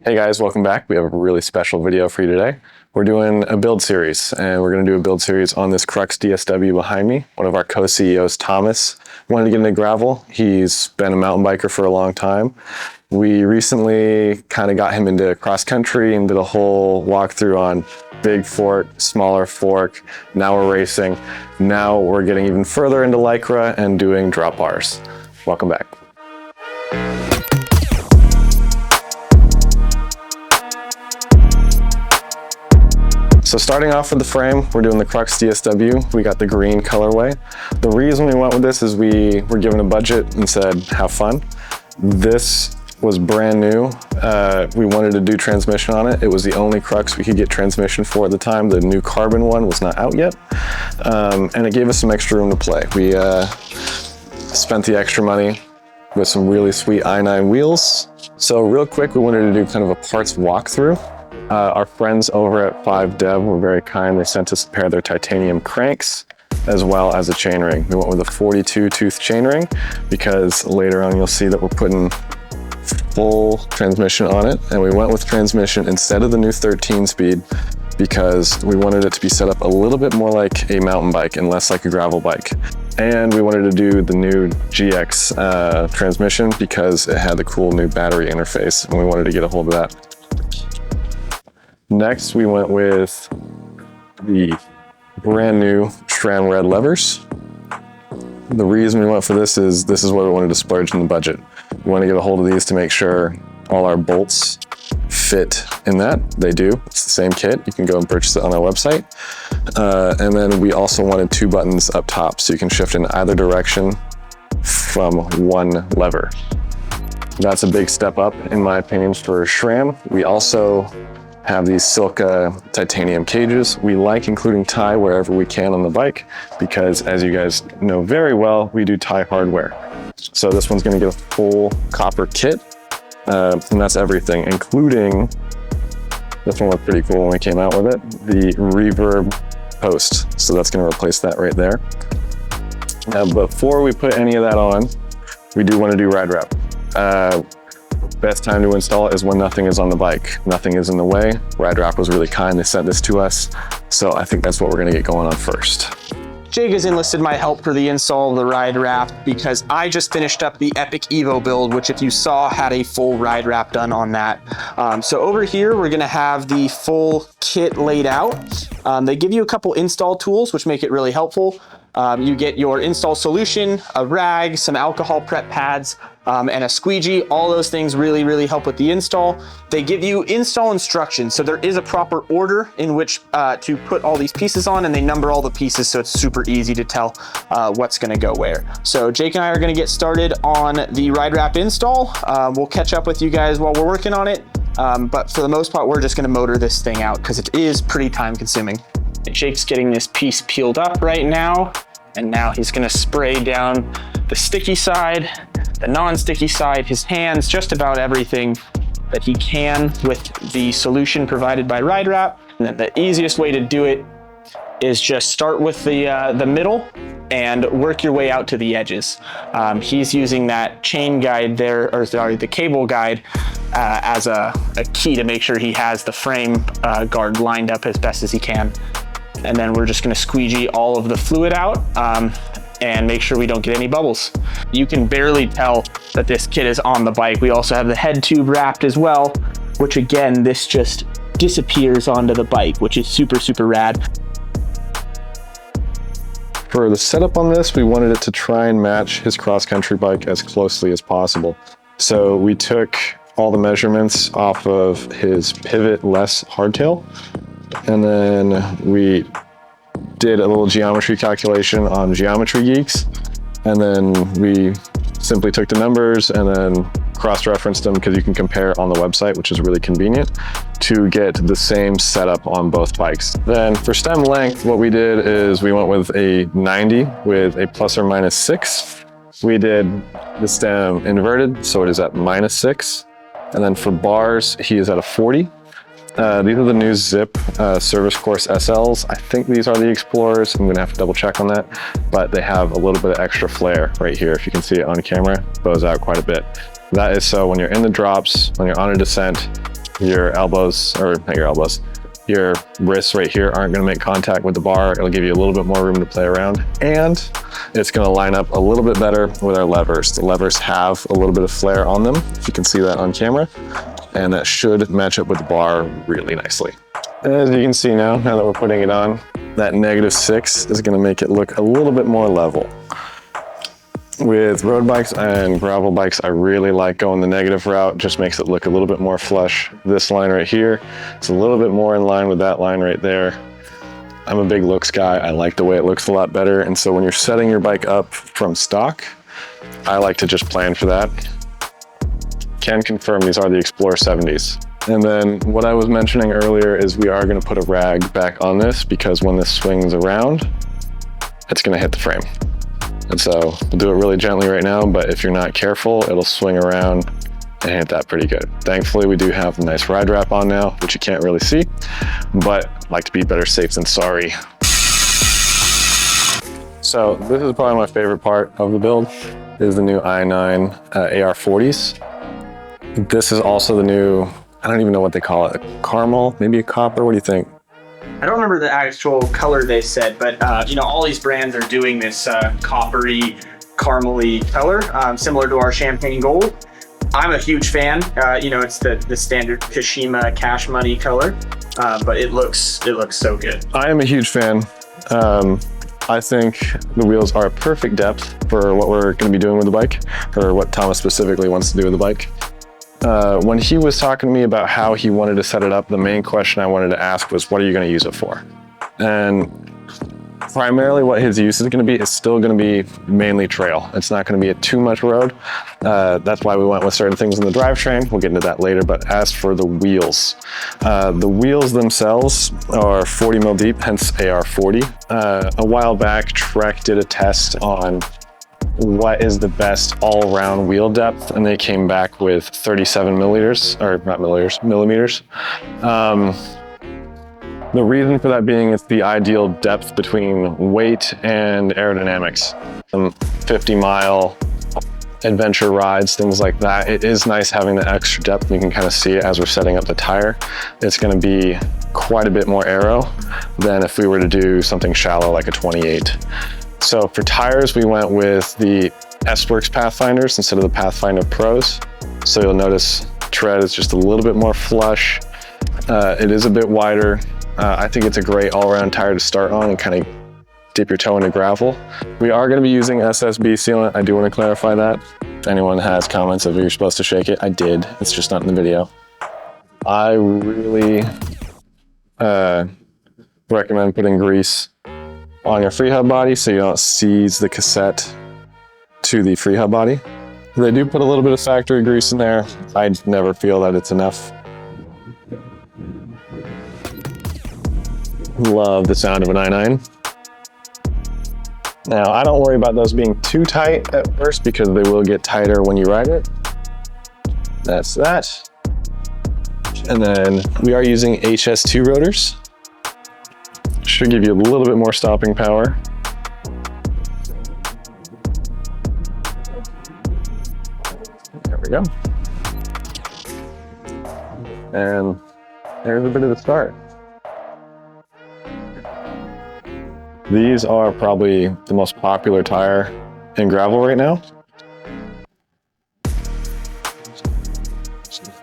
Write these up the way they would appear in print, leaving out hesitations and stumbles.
Hey guys, welcome back. We have a really special video for you today. We're doing a build series, and we're going to do a build series on this Crux DSW behind me. One of our co-CEOs, Thomas, wanted to get into gravel. He's been a mountain biker for a long time. We recently kind of got him into cross country and did a whole walkthrough on big fork, smaller fork. Now we're racing. Now we're getting even further into Lycra and doing drop bars. Welcome back. So starting off with the frame, we're doing the Crux DSW. We got the green colorway. The reason we went with this is we were given a budget and said, have fun. This was brand new. We wanted to do transmission on it. It was the only Crux we could get transmission for at the time. The new carbon one was not out yet. And it gave us some extra room to play. We spent the extra money with some really sweet i9 wheels. So real quick, we wanted to do kind of a parts walkthrough. Our friends over at 5Dev were very kind. They sent us a pair of their titanium cranks as well as a chainring. We went with a 42 tooth chainring because later on you'll see that we're putting full transmission on it. And we went with transmission instead of the new 13 speed because we wanted it to be set up a little bit more like a mountain bike and less like a gravel bike. And we wanted to do the new GX transmission because it had the cool new battery interface and we wanted to get a hold of that. Next, we went with the brand new SRAM red levers. The reason we went for this is what we wanted to splurge in the budget. We want to get a hold of these to make sure all our bolts fit in that. They do. It's the same kit. You can go and purchase it on our website. And then we also wanted 2 buttons up top so you can shift in either direction from one lever. That's a big step up, in my opinion, for SRAM. We also have these Silca titanium cages. We like including tie wherever we can on the bike because, as you guys know very well, we do tie hardware. So this one's going to get a full copper kit, and that's everything, including, this one looked pretty cool when we came out with it, the reverb post. So that's going to replace that right there. Now, before we put any of that on, we do want to do ride wrap. Best time to install it is when nothing is on the bike. Nothing is in the way. Ride Wrap was really kind. They sent this to us. So I think that's what we're going to get going on first. Jake has enlisted my help for the install of the ride wrap because I just finished up the Epic Evo build, which if you saw had a full ride wrap done on that. So over here, we're gonna have the full kit laid out. They give you a couple install tools, which make it really helpful. You get your install solution, a rag, some alcohol prep pads, and a squeegee. All those things really, really help with the install. They give you install instructions. So there is a proper order in which to put all these pieces on, and they number all the pieces so it's super easy to tell what's gonna go where. So Jake and I are gonna get started on the ride wrap install. We'll catch up with you guys while we're working on it. But for the most part, we're just gonna motor this thing out because it is pretty time consuming. Jake's getting this piece peeled up right now, and now he's gonna spray down the sticky side, the non-sticky side, his hands, just about everything that he can with the solution provided by Ride Wrap. And then the easiest way to do it is just start with the middle and work your way out to the edges. He's using that chain guide there, or sorry, the cable guide as a key to make sure he has the frame guard lined up as best as he can. And then we're just gonna squeegee all of the fluid out and make sure we don't get any bubbles. You can barely tell that this kit is on the bike. We also have the head tube wrapped as well, which again, this just disappears onto the bike, which is super, super rad. For the setup on this, we wanted it to try and match his cross-country bike as closely as possible. So we took all the measurements off of his pivot-less hardtail, and then we did a little geometry calculation on Geometry Geeks, and then we simply took the numbers and then cross-referenced them because you can compare on the website, which is really convenient, to get the same setup on both bikes. Then for stem length, what we did is we went with a 90 with a ±6. We did the stem inverted, so it is at -6. And then for bars, he is at a 40. These are the new Zip Service Course SLs. I think these are the Explorers. I'm gonna have to double check on that, but they have a little bit of extra flare right here. If you can see it on camera, it bows out quite a bit. That is so when you're in the drops, when you're on a descent, your elbows, or not your elbows, your wrists right here aren't going to make contact with the bar. It'll give you a little bit more room to play around, and it's going to line up a little bit better with our levers. The levers have a little bit of flare on them, if you can see that on camera, and that should match up with the bar really nicely. As you can see now that we're putting it on, that -6 is going to make it look a little bit more level. With road bikes and gravel bikes, I really like going the negative route. Just makes it look a little bit more flush. This line right here, it's a little bit more in line with that line right there. I'm a big looks guy. I like the way it looks a lot better. And so when you're setting your bike up from stock, I like to just plan for that. Can confirm these are the Explorer 70s. And then what I was mentioning earlier is we are going to put a rag back on this, because when this swings around, it's going to hit the frame. And so we'll do it really gently right now, but if you're not careful, it'll swing around and hit that pretty good. Thankfully, we do have a nice ride wrap on now, which you can't really see, but like to be better safe than sorry. So this is probably my favorite part of the build, is the new i9 AR40s. This is also the new, I don't even know what they call it, a caramel, maybe a copper, what do you think? I don't remember the actual color they said, but you know, all these brands are doing this coppery, caramely color, similar to our champagne gold. I'm a huge fan. You know, it's the standard Kashima Cash Money color, but it looks so good. I am a huge fan. I think the wheels are a perfect depth for what we're going to be doing with the bike, or what Thomas specifically wants to do with the bike. When he was talking to me about how he wanted to set it up, the main question I wanted to ask was, what are you going to use it for? And primarily what his use is going to be is still going to be mainly trail. It's not going to be too much road. That's why we went with certain things in the drivetrain. We'll get into that later. But as for the wheels themselves are 40 mil deep, hence AR40. A while back, Trek did a test on what is the best all-around wheel depth, and they came back with 37 millimeters, or not milliliters, millimeters. The reason for that being it's the ideal depth between weight and aerodynamics. 50-mile adventure rides, things like that. It is nice having the extra depth, and you can kind of see it as we're setting up the tire. It's going to be quite a bit more aero than if we were to do something shallow like a 28. So for tires, we went with the S-Works Pathfinders instead of the Pathfinder Pros. So you'll notice tread is just a little bit more flush. It is a bit wider. I think it's a great all-around tire to start on and kind of dip your toe into gravel. We are going to be using SSB sealant. I do want to clarify that. If anyone has comments of you're supposed to shake it, I did. It's just not in the video. I really recommend putting grease on your free hub body so you don't seize the cassette to the free hub body. They do put a little bit of factory grease in there. I never feel that it's enough. Love the sound of an i9. Now, I don't worry about those being too tight at first, because they will get tighter when you ride it. That's that. And then we are using HS2 rotors. Should give you a little bit more stopping power. There we go. And there's a bit of the start. These are probably the most popular tire in gravel right now.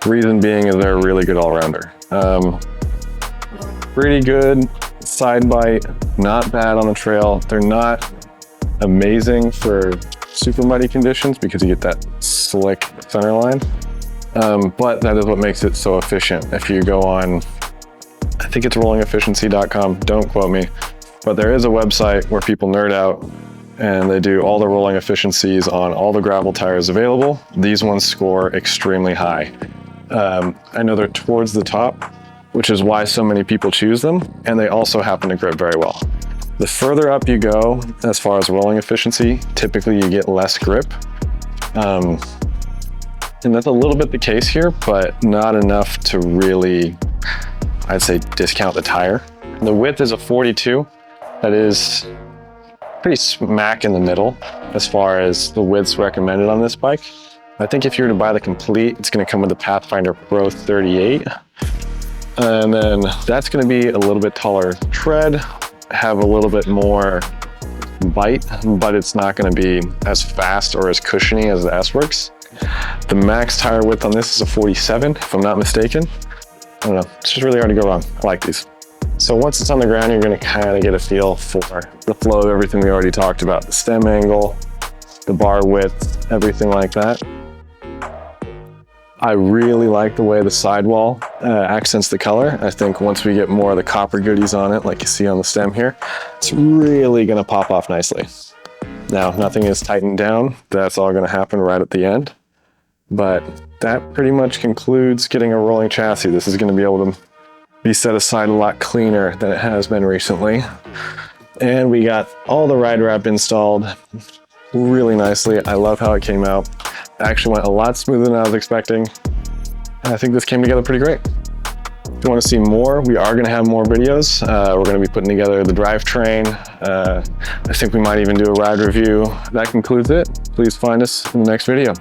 Reason being is they're a really good all-rounder. Pretty good side bite, not bad on the trail. They're not amazing for super muddy conditions because you get that slick center line. But that is what makes it so efficient. If you go on, I think it's rollingefficiency.com, don't quote me, but there is a website where people nerd out and they do all the rolling efficiencies on all the gravel tires available. These ones score extremely high. I know they're towards the top, which is why so many people choose them, and they also happen to grip very well. The further up you go, as far as rolling efficiency, typically you get less grip. And that's a little bit the case here, but not enough to really, I'd say, discount the tire. The width is a 42. That is pretty smack in the middle as far as the widths recommended on this bike. I think if you were to buy the complete, it's going to come with the Pathfinder Pro 38. And then that's gonna be a little bit taller tread, have a little bit more bite, but it's not gonna be as fast or as cushiony as the S-Works. The max tire width on this is a 47, if I'm not mistaken. I don't know, it's just really hard to go wrong. I like these. So once it's on the ground, you're gonna kind of get a feel for the flow of everything we already talked about, the stem angle, the bar width, everything like that. I really like the way the sidewall accents the color. I think once we get more of the copper goodies on it, like you see on the stem here, it's really gonna pop off nicely. Now, nothing is tightened down. That's all gonna happen right at the end. But that pretty much concludes getting a rolling chassis. This is gonna be able to be set aside a lot cleaner than it has been recently. And we got all the ride wrap installed really nicely. I love how it came out. It actually went a lot smoother than I was expecting. And I think this came together pretty great. If you want to see more, we are going to have more videos. We're going to be putting together the drivetrain. I think we might even do a ride review. That concludes it. Please find us in the next video.